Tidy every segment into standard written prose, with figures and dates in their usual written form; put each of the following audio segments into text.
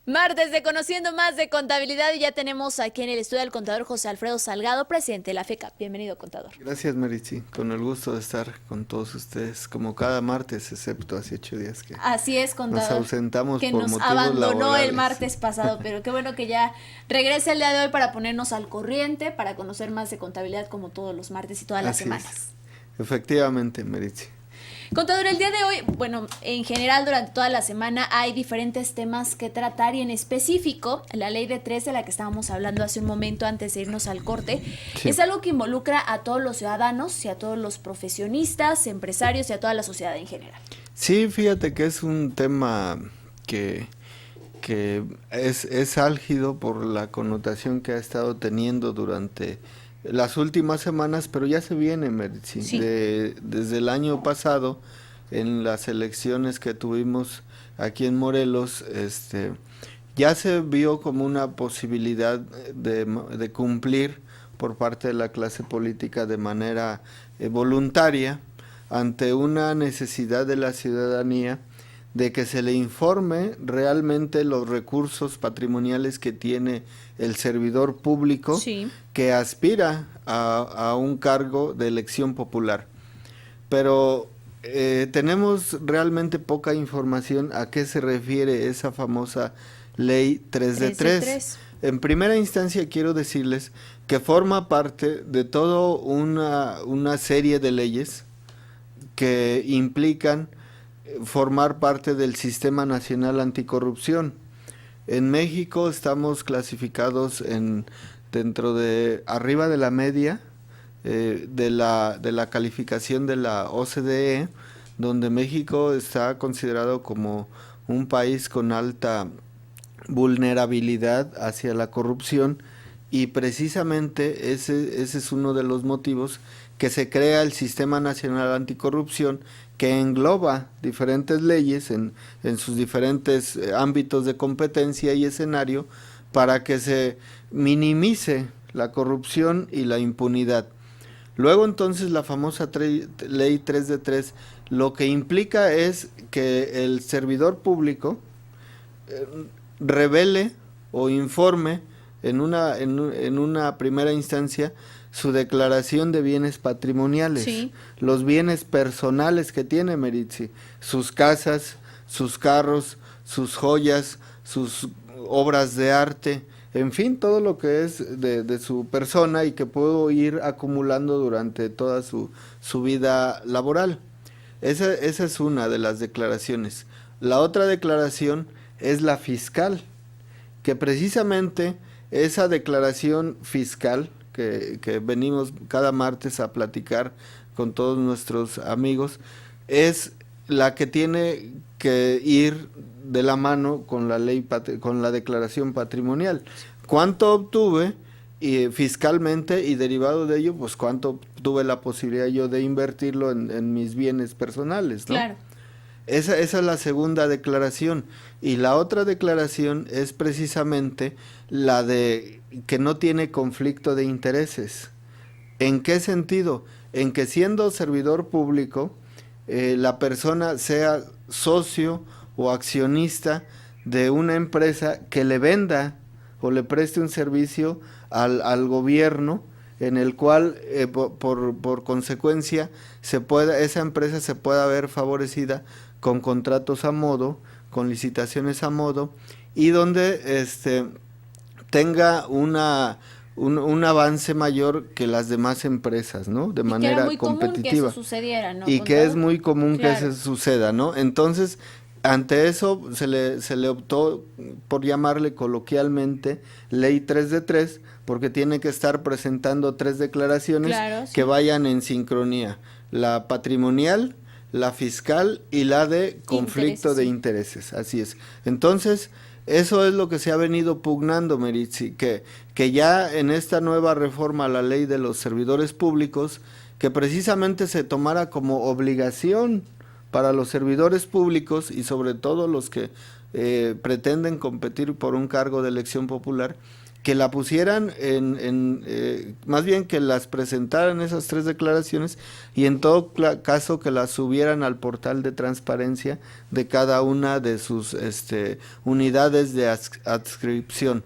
Martes de Conociendo Más de Contabilidad y ya tenemos aquí en el estudio al contador José Alfredo Salgado, presidente de la FECA. Bienvenido, contador. Gracias, Maritzi. Con el gusto de estar con todos ustedes, como cada martes, excepto hace 8 días que Así es, nos contador, ausentamos que por nos motivos abandonó el laborales. martes pasado, pero qué bueno que ya regrese el día de hoy para ponernos al corriente, para conocer más de contabilidad como todos los martes y todas las Así semanas. es. Efectivamente, Maritzi. Contador, el día de hoy, bueno, en general durante toda la semana hay diferentes temas que tratar y en específico la ley de 3 de la que estábamos hablando hace un momento antes de irnos al corte, Sí. es algo que involucra a todos los ciudadanos y a todos los profesionistas, empresarios y a toda la sociedad en general. Sí, fíjate que es un tema que es álgido por la connotación que ha estado teniendo durante las últimas semanas, pero ya se viene, Maritzi. Sí. Desde el año pasado, en las elecciones que tuvimos aquí en Morelos, ya se vio como una posibilidad de cumplir por parte de la clase política de manera voluntaria ante una necesidad de la ciudadanía de que se le informe realmente los recursos patrimoniales que tiene el servidor público Sí. que aspira a un cargo de elección popular. Pero tenemos realmente poca información a qué se refiere esa famosa ley 3 de 3. En primera instancia quiero decirles que forma parte de toda una serie de leyes que implican formar parte del Sistema Nacional Anticorrupción. En México estamos clasificados dentro de arriba de la media de la calificación de la OCDE, donde México está considerado como un país con alta vulnerabilidad hacia la corrupción, y precisamente ese es uno de los motivos que se crea el Sistema Nacional Anticorrupción, que engloba diferentes leyes en sus diferentes ámbitos de competencia y escenario para que se minimice la corrupción y la impunidad. Luego entonces la famosa ley 3 de 3 lo que implica es que el servidor público revele o informe en una primera instancia su declaración de bienes patrimoniales, Sí. los bienes personales que tiene Meritzi, sus casas, sus carros, sus joyas, sus obras de arte, en fin, todo lo que es de su persona y que puedo ir acumulando durante toda su vida laboral. Esa es una de las declaraciones. La otra declaración es la fiscal, que precisamente esa declaración fiscal que venimos cada martes a platicar con todos nuestros amigos, es la que tiene que ir de la mano con la ley, con la declaración patrimonial. ¿Cuánto obtuve fiscalmente, y derivado de ello, pues cuánto tuve la posibilidad yo de invertirlo en mis bienes personales, ¿no? Claro. Esa es la segunda declaración. Y la otra declaración es precisamente la de que no tiene conflicto de intereses. ¿En qué sentido? En que siendo servidor público, la persona sea socio o accionista de una empresa que le venda o le preste un servicio al gobierno, en el cual por consecuencia esa empresa se pueda ver favorecida con contratos a modo, con licitaciones a modo, y donde tenga un avance mayor que las demás empresas, ¿no? De Y que era manera muy común que eso competitiva. sucediera, ¿no, Y que es contador? muy común que Claro. eso suceda, ¿no? Entonces, ante eso se le optó por llamarle coloquialmente ley 3 de 3, porque tiene que estar presentando 3 declaraciones Claro, sí. que vayan en sincronía: la patrimonial, la fiscal y la de conflicto Intereses, de sí. intereses. Así es. Entonces, eso es lo que se ha venido pugnando, Meritzi, que ya en esta nueva reforma a la ley de los servidores públicos, que precisamente se tomara como obligación para los servidores públicos y sobre todo los que pretenden competir por un cargo de elección popular, que la pusieran más bien que las presentaran esas 3 declaraciones y en todo caso que las subieran al portal de transparencia de cada una de sus unidades de adscripción.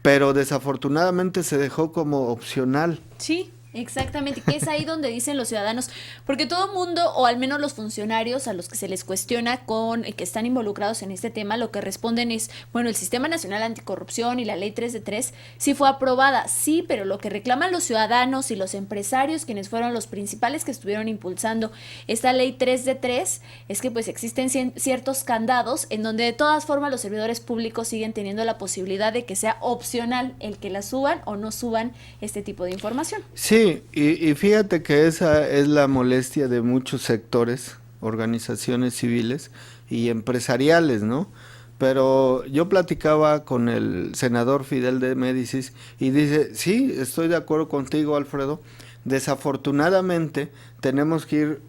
Pero desafortunadamente se dejó como opcional. Sí, exactamente, que es ahí donde dicen los ciudadanos, porque todo mundo, o al menos los funcionarios a los que se les cuestiona que están involucrados en este tema, lo que responden es, bueno, el Sistema Nacional Anticorrupción y la Ley 3 de 3 sí fue aprobada, sí, pero lo que reclaman los ciudadanos y los empresarios, quienes fueron los principales que estuvieron impulsando esta Ley 3 de 3, es que pues existen ciertos candados en donde de todas formas los servidores públicos siguen teniendo la posibilidad de que sea opcional el que la suban o no suban este tipo de información. Sí, y fíjate que esa es la molestia de muchos sectores, organizaciones civiles y empresariales, ¿no? Pero yo platicaba con el senador Fidel de Médicis y dice, sí, estoy de acuerdo contigo, Alfredo, desafortunadamente tenemos que ir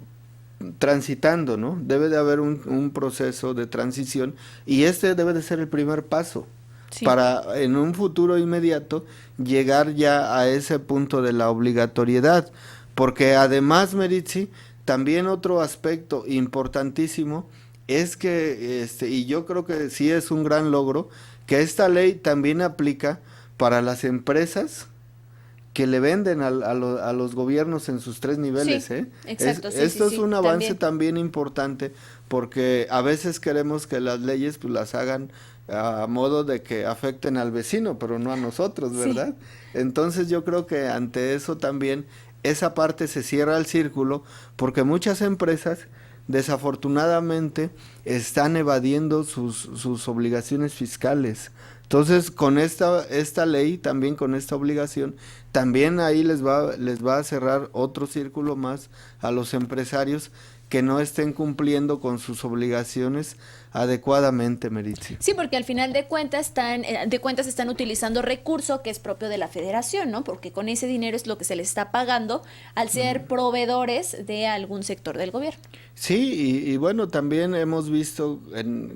transitando, ¿no? Debe de haber un proceso de transición y este debe de ser el primer paso. Sí. Para en un futuro inmediato llegar ya a ese punto de la obligatoriedad, porque además, Meritzi, también otro aspecto importantísimo es que, y yo creo que sí es un gran logro, que esta ley también aplica para las empresas que le venden a los gobiernos en sus 3 niveles. Sí, exacto, esto es un avance también importante, porque a veces queremos que las leyes pues las hagan a modo de que afecten al vecino, pero no a nosotros, ¿verdad? Sí. Entonces yo creo que ante eso también esa parte se cierra el círculo, porque muchas empresas desafortunadamente están evadiendo sus obligaciones fiscales. Entonces, con esta ley, también con esta obligación, también ahí les va a cerrar otro círculo más a los empresarios que no estén cumpliendo con sus obligaciones adecuadamente, Meritzi. Sí, porque al final de cuentas están utilizando recurso que es propio de la federación, ¿no? Porque con ese dinero es lo que se les está pagando al ser proveedores de algún sector del gobierno. Sí, y bueno, también hemos visto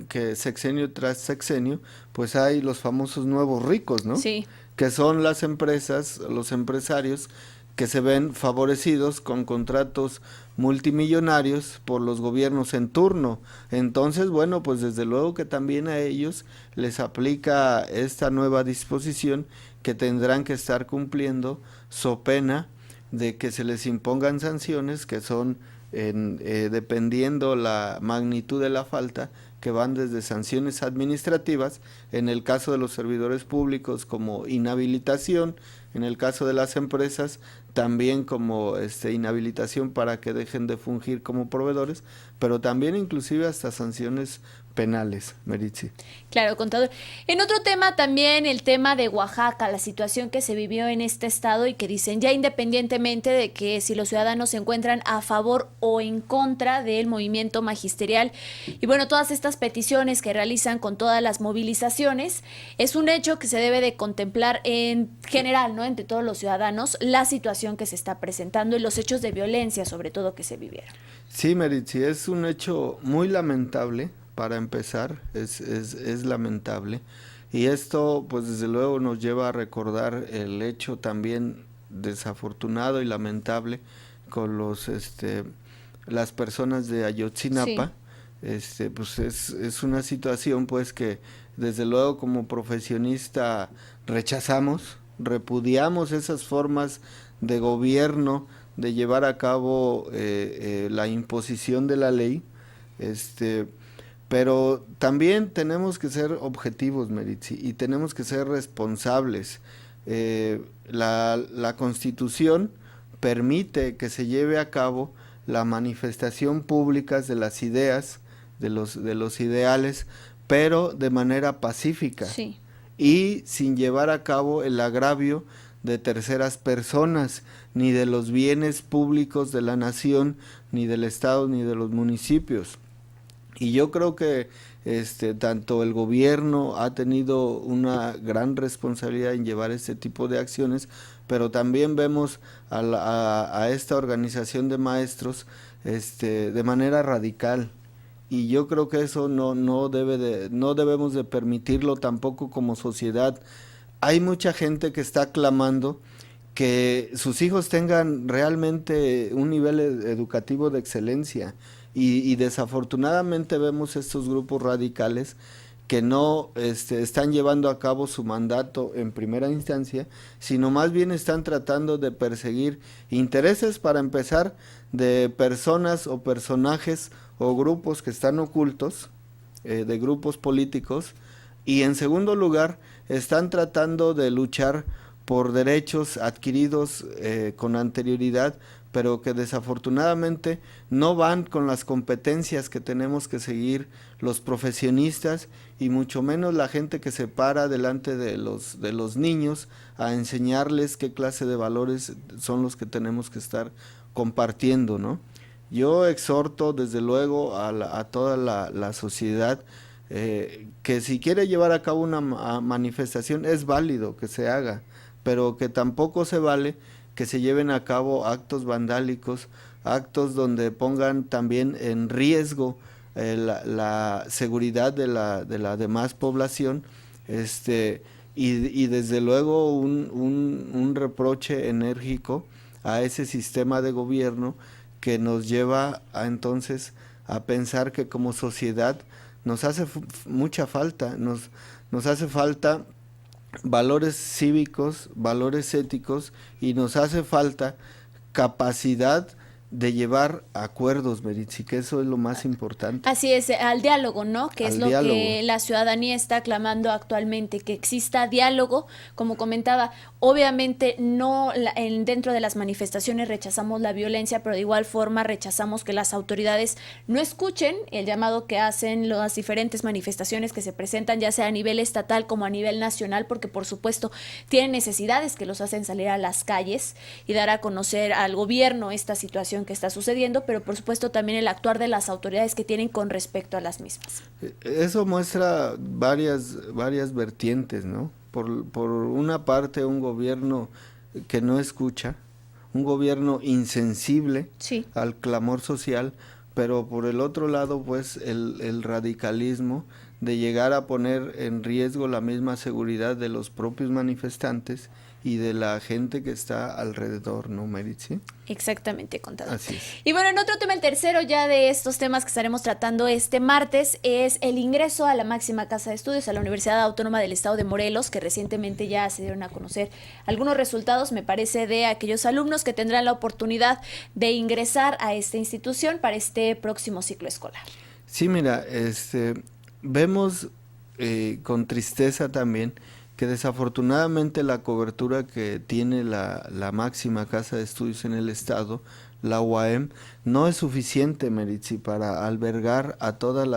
que sexenio tras sexenio, pues hay los famosos nuevos ricos, ¿no? Sí. Que son las empresas, los empresarios que se ven favorecidos con contratos multimillonarios por los gobiernos en turno. Entonces, bueno, pues desde luego que también a ellos les aplica esta nueva disposición que tendrán que estar cumpliendo so pena de que se les impongan sanciones que son dependiendo la magnitud de la falta, que van desde sanciones administrativas, en el caso de los servidores públicos como inhabilitación, en el caso de las empresas también como inhabilitación para que dejen de fungir como proveedores, pero también inclusive hasta sanciones penales, Meritzi. Claro, contador. En otro tema también, el tema de Oaxaca, la situación que se vivió en este estado y que dicen ya independientemente de que si los ciudadanos se encuentran a favor o en contra del movimiento magisterial y bueno, todas estas peticiones que realizan con todas las movilizaciones, es un hecho que se debe de contemplar en general, ¿no? Entre todos los ciudadanos, la situación que se está presentando y los hechos de violencia sobre todo que se vivieron. Sí, Meritzi, es un hecho muy lamentable. Para empezar, es lamentable. Y esto, pues desde luego nos lleva a recordar el hecho también desafortunado y lamentable con las personas de Ayotzinapa. Sí. Pues es una situación pues que desde luego como profesionista rechazamos, repudiamos esas formas de gobierno, de llevar a cabo la imposición de la ley, pero también tenemos que ser objetivos, Meritzi, y tenemos que ser responsables. La Constitución permite que se lleve a cabo la manifestación pública de las ideas, de los ideales, pero de manera pacífica. Sí. Y sin llevar a cabo el agravio de terceras personas, ni de los bienes públicos de la nación, ni del Estado, ni de los municipios. Y yo creo que tanto el gobierno ha tenido una gran responsabilidad en llevar este tipo de acciones, pero también vemos a esta organización de maestros de manera radical. Y yo creo que eso no debemos de permitirlo tampoco como sociedad, hay mucha gente que está clamando que sus hijos tengan realmente un nivel educativo de excelencia y desafortunadamente vemos estos grupos radicales que no están llevando a cabo su mandato en primera instancia, sino más bien están tratando de perseguir intereses, para empezar, de personas o personajes o grupos que están ocultos, de grupos políticos, y en segundo lugar están tratando de luchar por derechos adquiridos con anterioridad, pero que desafortunadamente no van con las competencias que tenemos que seguir los profesionistas y mucho menos la gente que se para delante de los niños a enseñarles qué clase de valores son los que tenemos que estar compartiendo, ¿no? Yo exhorto desde luego a toda la sociedad que si quiere llevar a cabo una manifestación es válido que se haga, pero que tampoco se vale que se lleven a cabo actos vandálicos, actos donde pongan también en riesgo la seguridad de la demás población, y desde luego un reproche enérgico a ese sistema de gobierno que nos lleva a entonces a pensar que como sociedad nos hace mucha falta, nos hace falta valores cívicos, valores éticos, y nos hace falta capacidad de llevar acuerdos, Meritzi, que eso es lo más importante. Así es, al diálogo, ¿no? Que es Al lo diálogo. que la ciudadanía está clamando actualmente, que exista diálogo. Como comentaba, obviamente no dentro de las manifestaciones rechazamos la violencia, pero de igual forma rechazamos que las autoridades no escuchen el llamado que hacen las diferentes manifestaciones que se presentan, ya sea a nivel estatal como a nivel nacional, porque por supuesto tienen necesidades que los hacen salir a las calles y dar a conocer al gobierno esta situación que está sucediendo, pero por supuesto también el actuar de las autoridades que tienen con respecto a las mismas. Eso muestra varias vertientes, ¿no? Por una parte, un gobierno que no escucha, un gobierno insensible Sí. al clamor social, pero por el otro lado, pues el radicalismo de llegar a poner en riesgo la misma seguridad de los propios manifestantes y de la gente que está alrededor, ¿no, Meritzi? Exactamente, contador. Así es. Y bueno, en otro tema, el tercero ya de estos temas que estaremos tratando este martes es el ingreso a la máxima casa de estudios, a la Universidad Autónoma del Estado de Morelos, que recientemente ya se dieron a conocer algunos resultados, me parece, de aquellos alumnos que tendrán la oportunidad de ingresar a esta institución para este próximo ciclo escolar. Sí, mira, vemos con tristeza también que desafortunadamente la cobertura que tiene la máxima casa de estudios en el estado, la UAM, no es suficiente, Meritzi, para albergar a todos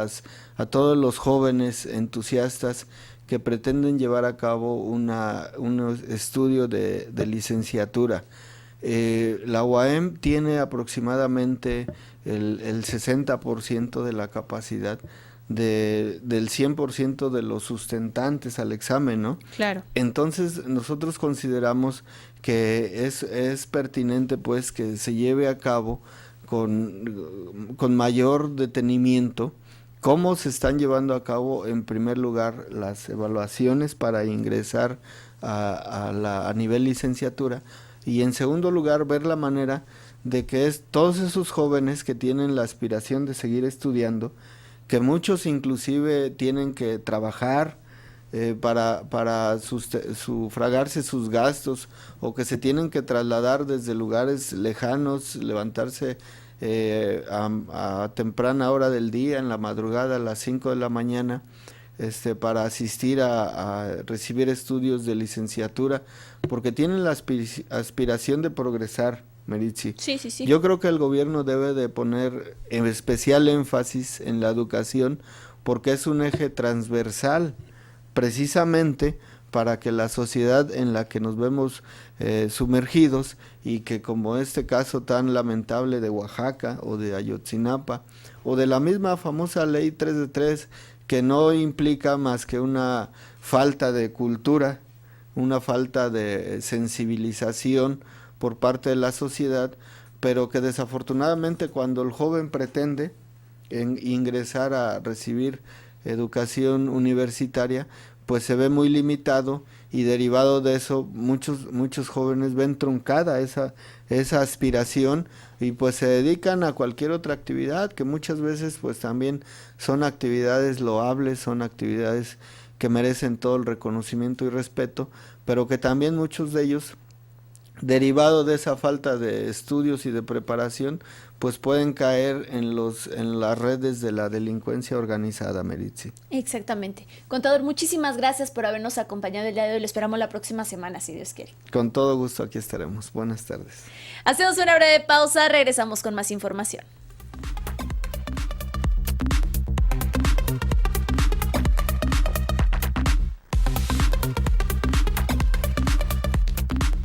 los jóvenes entusiastas que pretenden llevar a cabo un estudio de licenciatura. La UAM tiene aproximadamente el 60% de la capacidad del 100% de los sustentantes al examen, ¿no? Claro. Entonces nosotros consideramos que es pertinente pues que se lleve a cabo con mayor detenimiento cómo se están llevando a cabo en primer lugar las evaluaciones para ingresar a nivel licenciatura, y en segundo lugar ver la manera de que todos esos jóvenes que tienen la aspiración de seguir estudiando, que muchos inclusive tienen que trabajar para sufragarse sus gastos, o que se tienen que trasladar desde lugares lejanos, levantarse a temprana hora del día, en la madrugada, a las 5 de la mañana, para asistir a recibir estudios de licenciatura, porque tienen la aspiración de progresar, Meritzi. Sí, sí, sí. Yo creo que el gobierno debe de poner en especial énfasis en la educación, porque es un eje transversal, precisamente para que la sociedad en la que nos vemos sumergidos, y que como este caso tan lamentable de Oaxaca o de Ayotzinapa, o de la misma famosa ley 3 de 3, que no implica más que una falta de cultura, una falta de sensibilización por parte de la sociedad, pero que desafortunadamente cuando el joven pretende ingresar a recibir educación universitaria, pues se ve muy limitado, y derivado de eso muchos jóvenes ven truncada esa aspiración y pues se dedican a cualquier otra actividad que muchas veces pues también son actividades loables, son actividades que merecen todo el reconocimiento y respeto, pero que también muchos de ellos, derivado de esa falta de estudios y de preparación, pues pueden caer en las redes de la delincuencia organizada, Meritzi. Exactamente. Contador, muchísimas gracias por habernos acompañado el día de hoy. Lo esperamos la próxima semana, si Dios quiere. Con todo gusto aquí estaremos. Buenas tardes. Hacemos una breve pausa, regresamos con más información.